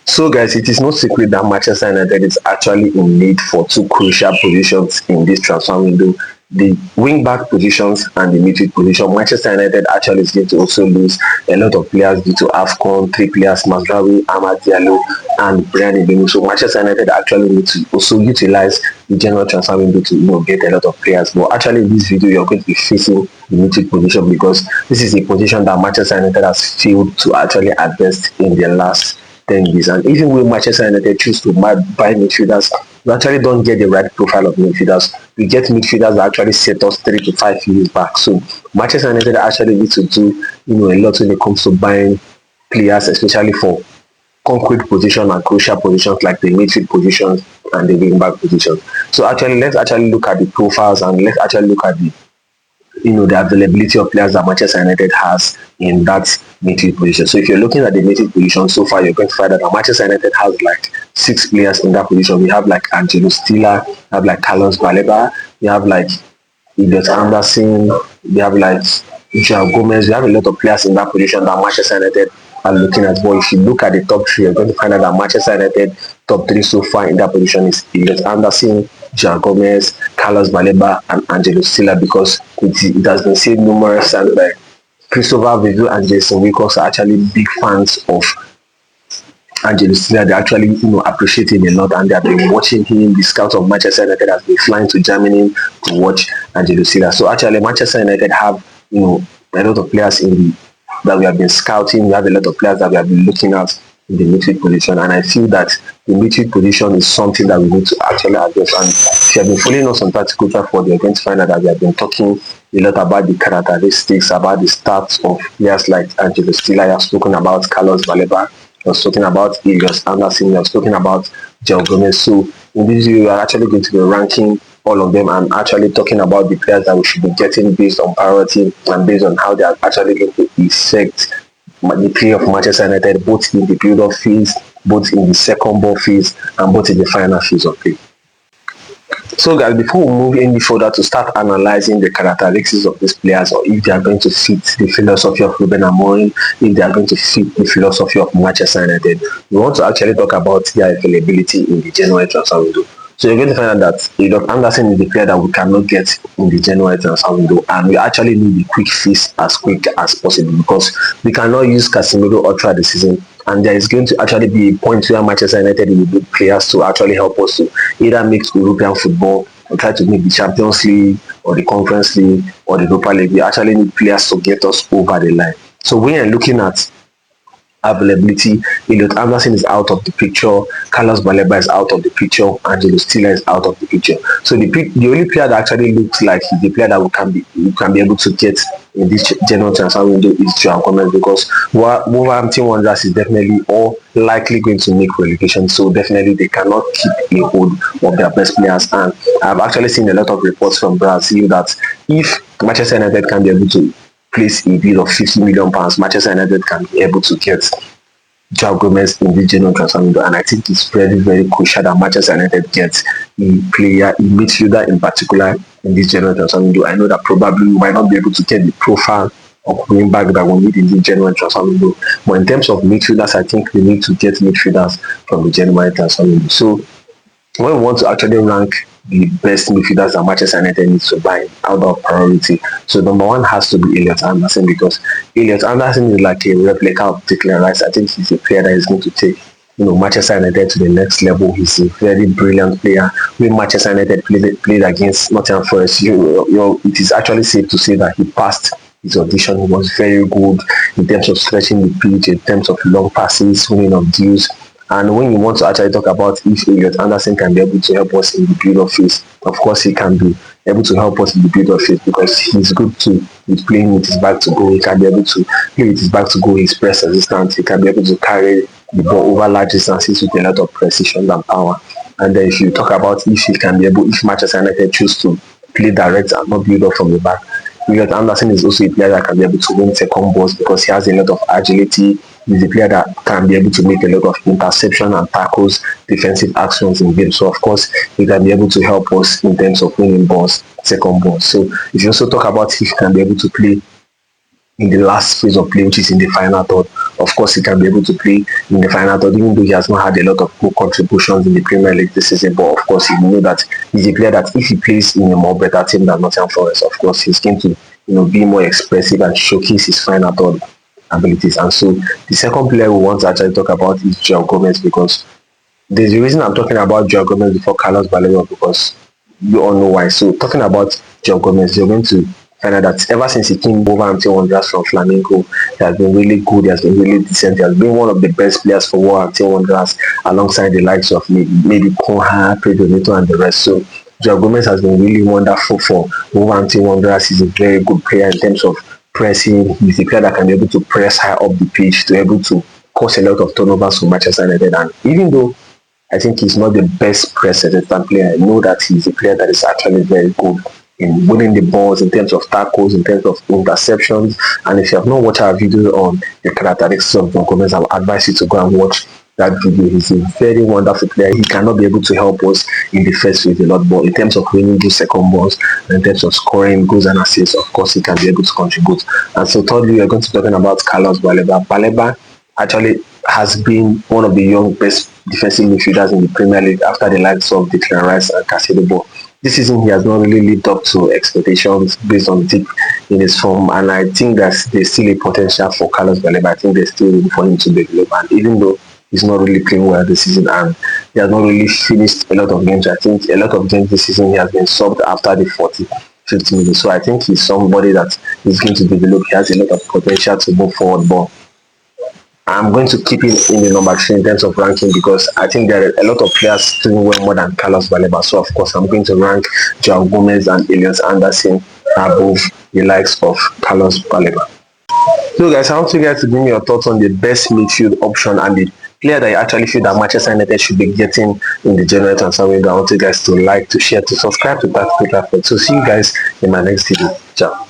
So, guys, it is no secret that Manchester United is actually in need for two crucial positions in this transfer window: the wing back positions and the midfield position. Manchester United actually is going to also lose a lot of players due to AFCON, three players: Mazraoui, Amad Diallo, and Brian Mbeumo. So, Manchester United actually need to also utilize the general transfer window to get a lot of players. But actually, in this video, you're going to be facing the midfield position because this is a position that Manchester United has failed to actually address in their last 10 years. And even when Manchester United choose to buy midfielders, we actually don't get the right profile of midfielders. We get midfielders that actually set us 3 to 5 years back. So Manchester United actually need to do a lot when it comes to buying players, especially for concrete position and crucial positions like the midfield positions and the wing back positions. So actually, let's actually look at the profiles and let's actually look at the the availability of players that Manchester United has in that midfield position. So if you're looking at the midfield position so far, you're going to find that Manchester United has like 6 players in that position. We have like Angelo Stiller, we have like Carlos Baleba, we have like Elliott Anderson, we have like João Gomes. We have a lot of players in that position that Manchester United are looking at. But if you look at the top 3, you're going to find out that Manchester United top 3 so far in that position is Elliott Anderson, João Gomes, Carlos Baleba, and Angelo Stiller, because it has been said numerous times by Christopher Vivu and Jason Wilcox are actually big fans of Angelo Stiller. They actually appreciate him a lot, and they have been watching him. The scouts of Manchester United have been flying to Germany to watch Angelo Stiller. So actually, Manchester United have a lot of players that we have been scouting. We have a lot of players that we have been looking at in the midfield position, and I feel that the midfield position is something that we need to actually address. And if you have been following us on Tactical Trafford, you're going to find out that we have been talking a lot about the characteristics, about the stats of players like Angelo Stiller. I have spoken about Carlos Baleba, I was talking about Elliott Anderson, I was talking about João Gomes. So in this video, we are actually going to be ranking all of them and actually talking about the players that we should be getting based on priority and based on how they are actually going to affect the play of Manchester United, both in the build-up phase, both in the second ball phase, and both in the final phase of play. So guys, before we move any further to start analyzing the characteristics of these players, or if they are going to fit the philosophy of Ruben Amorim, if they are going to fit the philosophy of Manchester United, we want to actually talk about their availability in the January transfer window. So you're going to find out that Elliott Anderson is the player that we cannot get in the January transfer window, and we actually need the quick fix as quick as possible because we cannot use Casemiro all throughout the season. And there is going to actually be a point where Manchester United will need players to actually help us to either make European football or try to make the Champions League or the Conference League or the Europa League. We actually need players to get us over the line. So when you're looking at availability, Elliott Anderson is out of the picture, Carlos Baleba is out of the picture, Angelo Stiller is out of the picture. So the only player that actually looks like the player that we can be able to get in this general transfer window is João Gomes, because Wolverhampton Wanderers is definitely or likely going to make relegation, so definitely they cannot keep a hold of their best players. And I've actually seen a lot of reports from Brazil that if Manchester United can be able to place a bid of £50 million, Manchester United can be able to get João Gomes in the general transfer window. And I think it's very, very crucial that Manchester United gets a player, a midfielder in particular, in this general transfer window. I know that probably we might not be able to get the profile of wing back that we need in the January transfer window. But in terms of midfielders, I think we need to get midfielders from the January transfer window. So when we want to actually rank the best midfielders that Manchester United needs to buy out of priority, so number 1 has to be Elliott Anderson, because Elliott Anderson is like a replica of Declan Rice. I think he's a player that is going to take Manchester United to the next level. He's a very brilliant player. When Manchester United played against Nottingham Forest, it is actually safe to say that he passed his audition. He was very good in terms of stretching the pitch, in terms of long passes, winning of duels. And when you want to actually talk about if Elliott Anderson can be able to help us in the build-up phase, of course he can be able to help us in the build-up phase because he's good too with playing with his back to goal. He can be able to play with his back to goal, his press resistance. He can be able to carry the ball over large distances with a lot of precision and power. And then if you talk about if Manchester United choose to play direct and not build up from the back, Elliott Anderson is also a player that can be able to win second balls because he has a lot of agility. He's a player that can be able to make a lot of interception and tackles, defensive actions in games. So of course, he can be able to help us in terms of winning balls, second balls. So if you also talk about if he can be able to play in the last phase of play, which is in the final third, of course, he can be able to play in the final third, even though he has not had a lot of good contributions in the Premier League this season. But of course, you know that he's a player that if he plays in a more better team than Nottingham Forest, of course, he's going to be more expressive and showcase his final third abilities. And so the second player we want to actually talk about is João Gomes, because there's a reason I'm talking about João Gomes before Carlos Baleba, because you all know why. So talking about João Gomes, you're going to find out that ever since he came over until Wanderers from Flamengo, he has been really good, he has been really decent, he has been one of the best players for until Wanderers, alongside the likes of maybe Conha, Pedro Neto and the rest. So João Gomes has been really wonderful for until Wanderers. He's a very good player in terms of pressing. He's a player that can be able to press high up the pitch, to be able to cause a lot of turnovers for Manchester United. And even though I think he's not the best press-resistant player, I know that he's a player that is actually very good in winning the balls, in terms of tackles, in terms of interceptions. And if you have not watched our video on the characteristics of João Gomes, I would advise you to go and watch that video. He's a very wonderful player. He cannot be able to help us in the first phase a lot, but in terms of winning those second balls, and in terms of scoring goals and assists, of course, he can be able to contribute. And so thirdly, we are going to be talking about Carlos Baleba. Baleba actually has been one of the young best defensive midfielders in the Premier League after the likes of Declan Rice and Caicedo. This season, he has not really lived up to expectations based on dip in his form, and I think that there's still a potential for Carlos Baleba. I think there's still room for him to develop, and even though he's not really playing well this season and he has not really finished a lot of games, I think a lot of games this season he has been subbed after the 50 minutes. So I think he's somebody that is going to develop. He has a lot of potential to move forward, but I'm going to keep it in the number 3 in terms of ranking, because I think there are a lot of players doing well more than Carlos Baleba. So of course I'm going to rank João Gomes and Elliott Anderson above the likes of Carlos Baleba. So guys, I want you guys to give me your thoughts on the best midfield option and the player that you actually feel that Manchester United should be getting in the January transfer window. I want you guys to like, to share, to subscribe to that. So see you guys in my next video. Ciao.